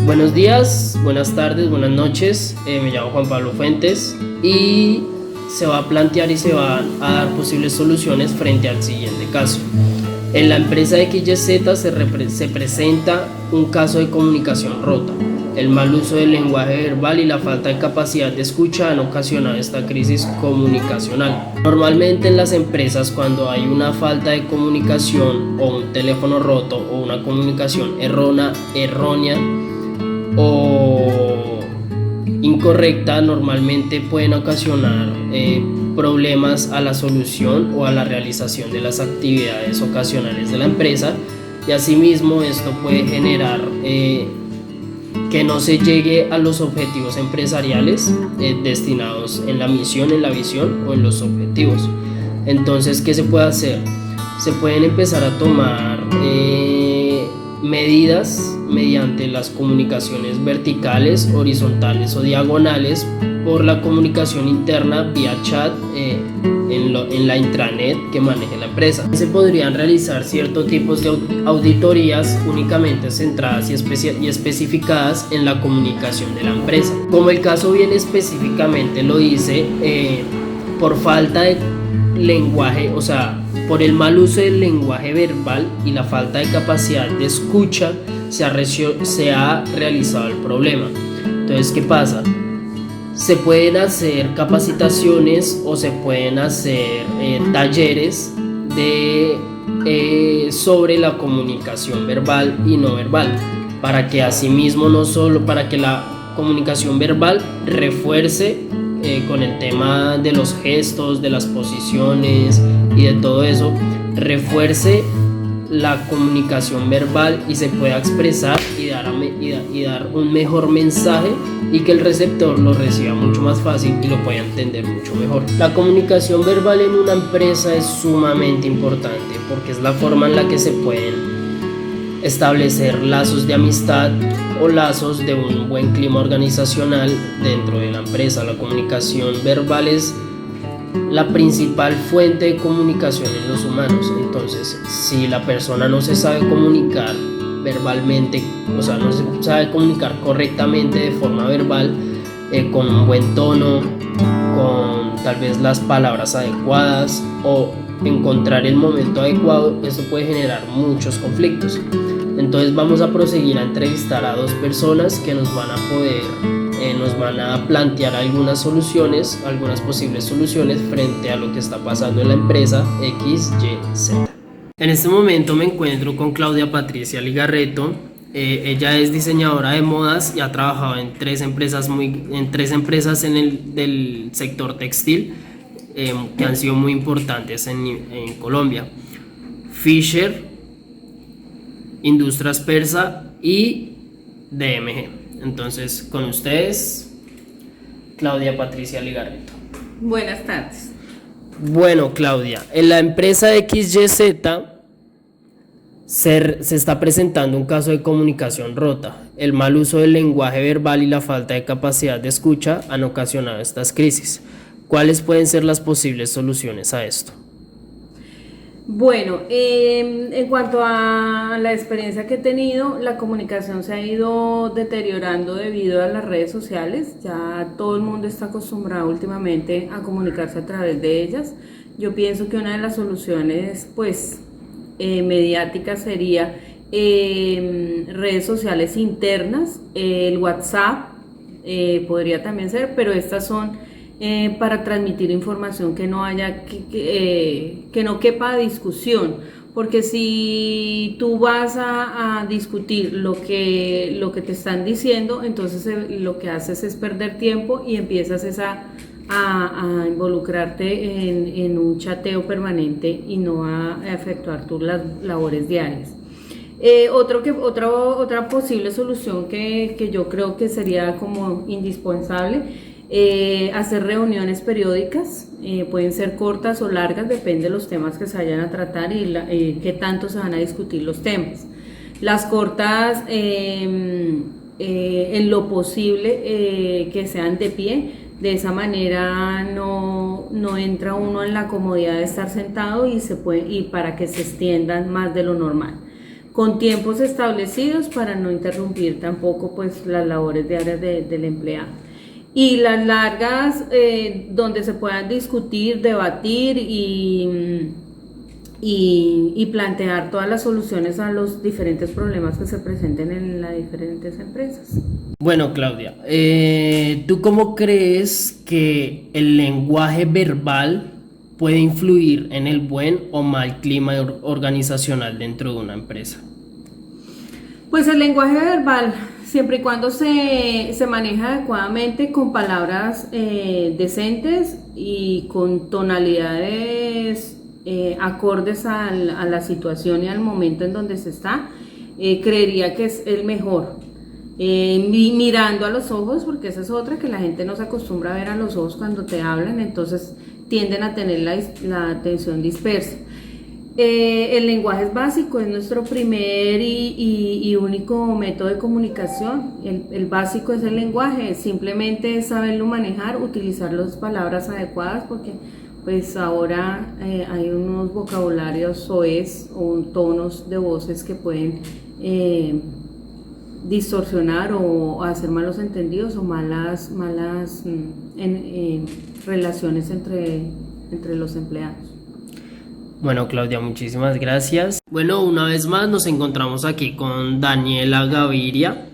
Buenos días, buenas tardes, buenas noches. Me llamo Juan Pablo Fuentes y se va a plantear y se van a dar posibles soluciones frente al siguiente caso. En la empresa XYZ se presenta un caso de comunicación rota. El mal uso del lenguaje verbal y la falta de capacidad de escucha han ocasionado esta crisis comunicacional. Normalmente en las empresas, cuando hay una falta de comunicación o un teléfono roto o una comunicación errónea o incorrecta, normalmente pueden ocasionar problemas a la solución o a la realización de las actividades ocasionales de la empresa, y asimismo esto puede generar que no se llegue a los objetivos empresariales destinados en la misión, en la visión o en los objetivos. Entonces, ¿qué se puede hacer? Se pueden empezar a tomar medidas mediante las comunicaciones verticales, horizontales o diagonales, por la comunicación interna vía chat en la intranet que maneje la empresa. Se podrían realizar ciertos tipos de auditorías únicamente centradas y especificadas en la comunicación de la empresa. Como el caso bien específicamente lo dice, por falta de lenguaje, o sea, por el mal uso del lenguaje verbal y la falta de capacidad de escucha, se ha realizado el problema. Entonces, ¿qué pasa? Se pueden hacer capacitaciones o se pueden hacer talleres sobre la comunicación verbal y no verbal, para que asimismo no solo para que la comunicación verbal refuerce con el tema de los gestos, de las posiciones y de todo eso, refuerce la comunicación verbal y se pueda expresar y dar un mejor mensaje, y que el receptor lo reciba mucho más fácil y lo pueda entender mucho mejor. La comunicación verbal en una empresa es sumamente importante porque es la forma en la que se pueden establecer lazos de amistad o lazos de un buen clima organizacional dentro de la empresa. La comunicación verbal es la principal fuente de comunicación en los humanos. Entonces, si la persona no se sabe comunicar verbalmente, o sea, no se sabe comunicar correctamente de forma verbal, con un buen tono, con tal vez las palabras adecuadas o encontrar el momento adecuado, esto puede generar muchos conflictos. Entonces vamos a proseguir a entrevistar a dos personas que nos van a plantear algunas soluciones, algunas posibles soluciones frente a lo que está pasando en la empresa XYZ. En este momento me encuentro con Claudia Patricia Ligarretto. Ella es diseñadora de modas y ha trabajado en tres empresas del sector textil que han sido muy importantes en Colombia: Fisher, Industrias Persa y DMG. Entonces, con ustedes, Claudia Patricia Ligarretto. Buenas tardes. Bueno, Claudia, en la empresa XYZ se está presentando un caso de comunicación rota. El mal uso del lenguaje verbal y la falta de capacidad de escucha han ocasionado estas crisis. ¿Cuáles pueden ser las posibles soluciones a esto? Bueno, en cuanto a la experiencia que he tenido, la comunicación se ha ido deteriorando debido a las redes sociales. Ya todo el mundo está acostumbrado últimamente a comunicarse a través de ellas. Yo pienso que una de las soluciones, pues, mediáticas sería redes sociales internas, el WhatsApp podría también ser, pero estas son para transmitir información que no haya que no quepa discusión, porque si tú vas a discutir lo que te están diciendo, entonces lo que haces es perder tiempo y empiezas a involucrarte en un chateo permanente y no a efectuar tus labores diarias. Otra posible solución que yo creo que sería como indispensable, hacer reuniones periódicas, pueden ser cortas o largas, depende de los temas que se vayan a tratar y qué tanto se van a discutir los temas. Las cortas, en lo posible, que sean de pie, de esa manera no entra uno en la comodidad de estar sentado y para que se extiendan más de lo normal. con tiempos establecidos para no interrumpir tampoco pues las labores diarias del empleado. Y las largas donde se puedan discutir, debatir y plantear todas las soluciones a los diferentes problemas que se presenten en las diferentes empresas. Bueno, Claudia, ¿tú cómo crees que el lenguaje verbal puede influir en el buen o mal clima organizacional dentro de una empresa? Pues el lenguaje verbal, siempre y cuando se maneja adecuadamente con palabras decentes y con tonalidades acordes a la situación y al momento en donde se está, creería que es el mejor. Mirando a los ojos, porque esa es otra, que la gente no se acostumbra a ver a los ojos cuando te hablan, entonces tienden a tener la atención dispersa. El lenguaje es básico, es nuestro primer y único método de comunicación. El básico es el lenguaje, simplemente es saberlo manejar, utilizar las palabras adecuadas, porque pues ahora hay unos vocabularios soez o tonos de voces que pueden distorsionar o hacer malos entendidos o malas relaciones entre los empleados. Bueno, Claudia, muchísimas gracias. Bueno, una vez más nos encontramos aquí con Daniela Gaviria.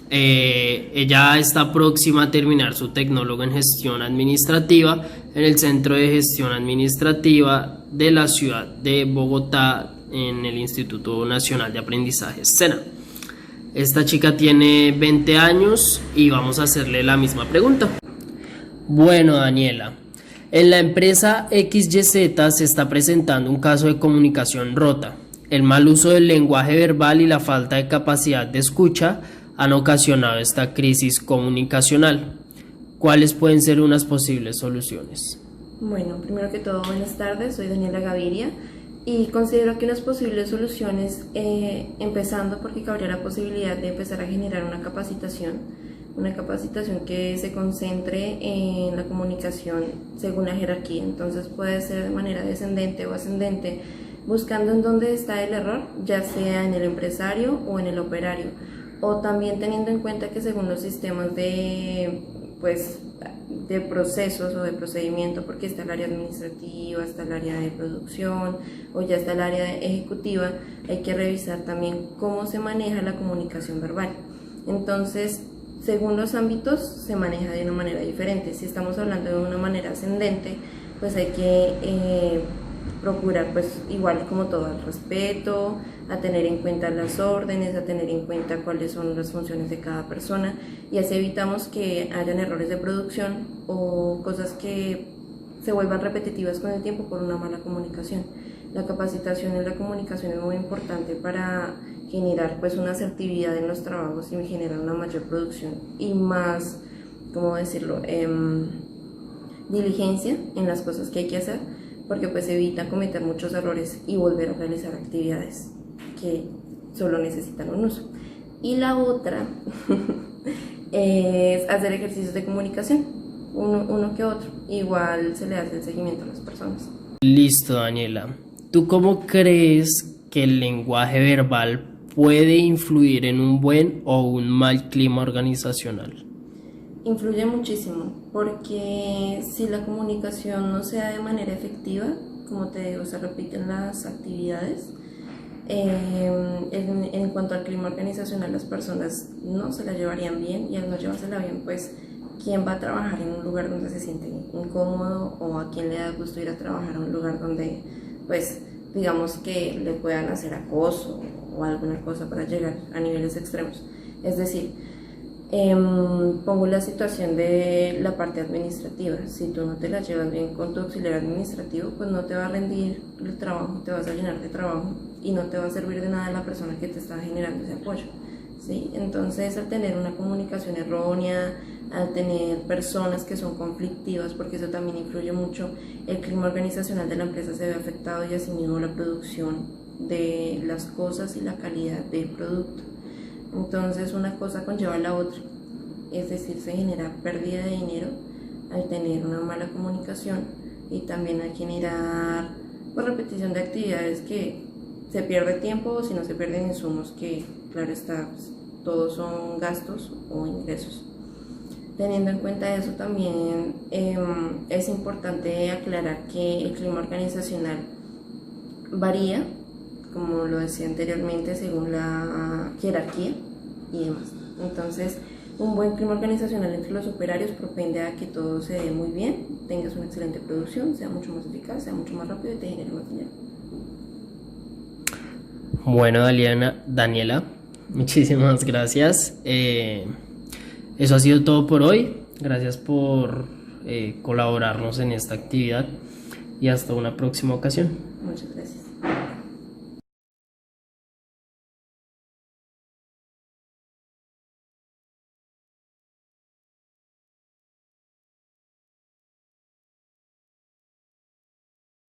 Ella está próxima a terminar su tecnólogo en gestión administrativa en el Centro de Gestión Administrativa de la ciudad de Bogotá en el Instituto Nacional de Aprendizaje SENA. Esta chica tiene 20 años y vamos a hacerle la misma pregunta. Bueno, Daniela, en la empresa XYZ se está presentando un caso de comunicación rota. El mal uso del lenguaje verbal y la falta de capacidad de escucha han ocasionado esta crisis comunicacional. ¿Cuáles pueden ser unas posibles soluciones? Bueno, primero que todo, buenas tardes, soy Daniela Gaviria y considero que unas posibles soluciones, empezando porque cabría la posibilidad de empezar a generar una capacitación que se concentre en la comunicación según la jerarquía. Entonces puede ser de manera descendente o ascendente, buscando en dónde está el error, ya sea en el empresario o en el operario, o también teniendo en cuenta que según los sistemas de procesos o de procedimiento, porque está el área administrativa, está el área de producción o ya está el área ejecutiva, hay que revisar también cómo se maneja la comunicación verbal. Entonces, según los ámbitos se maneja de una manera diferente. Si estamos hablando de una manera ascendente, pues hay que procurar, pues igual como todo, el respeto, a tener en cuenta las órdenes, a tener en cuenta cuáles son las funciones de cada persona, y así evitamos que hayan errores de producción o cosas que se vuelvan repetitivas con el tiempo por una mala comunicación. La capacitación en la comunicación es muy importante para generar pues una asertividad en los trabajos y generar una mayor producción y más, ¿cómo decirlo?, diligencia en las cosas que hay que hacer, porque pues evita cometer muchos errores y volver a realizar actividades que solo necesitan un uso. Y la otra es hacer ejercicios de comunicación, uno que otro, igual se le hace el seguimiento a las personas. Listo, Daniela. ¿Tú cómo crees que el lenguaje verbal puede influir en un buen o un mal clima organizacional? Influye muchísimo, porque si la comunicación no se da de manera efectiva, como te digo, se repiten las actividades. En cuanto al clima organizacional, las personas no se la llevarían bien, y al no llevársela bien, pues ¿quién va a trabajar en un lugar donde se siente incómodo, o a quién le da gusto ir a trabajar a un lugar donde, pues, digamos que le puedan hacer acoso o alguna cosa para llegar a niveles extremos? Es decir, pongo la situación de la parte administrativa. Si tú no te la llevas bien con tu auxiliar administrativo, pues no te va a rendir el trabajo, te vas a llenar de trabajo y no te va a servir de nada la persona que te está generando ese apoyo, ¿sí? Entonces, al tener una comunicación errónea, al tener personas que son conflictivas, porque eso también influye mucho, el clima organizacional de la empresa se ve afectado, y asimismo la producción de las cosas y la calidad del producto. Entonces, una cosa conlleva a la otra, es decir, se genera pérdida de dinero al tener una mala comunicación, y también al generar repetición de actividades que se pierde tiempo, si no se pierden insumos que, claro está, pues, todos son gastos o ingresos. Teniendo en cuenta eso también es importante aclarar que el clima organizacional varía, como lo decía anteriormente, según la jerarquía y demás. Entonces, un buen clima organizacional entre los operarios propende a que todo se dé muy bien, tengas una excelente producción, sea mucho más eficaz, sea mucho más rápido y te genere más dinero. Bueno, Daniela, muchísimas gracias. Eso ha sido todo por hoy. Gracias por colaborarnos en esta actividad y hasta una próxima ocasión. Muchas gracias.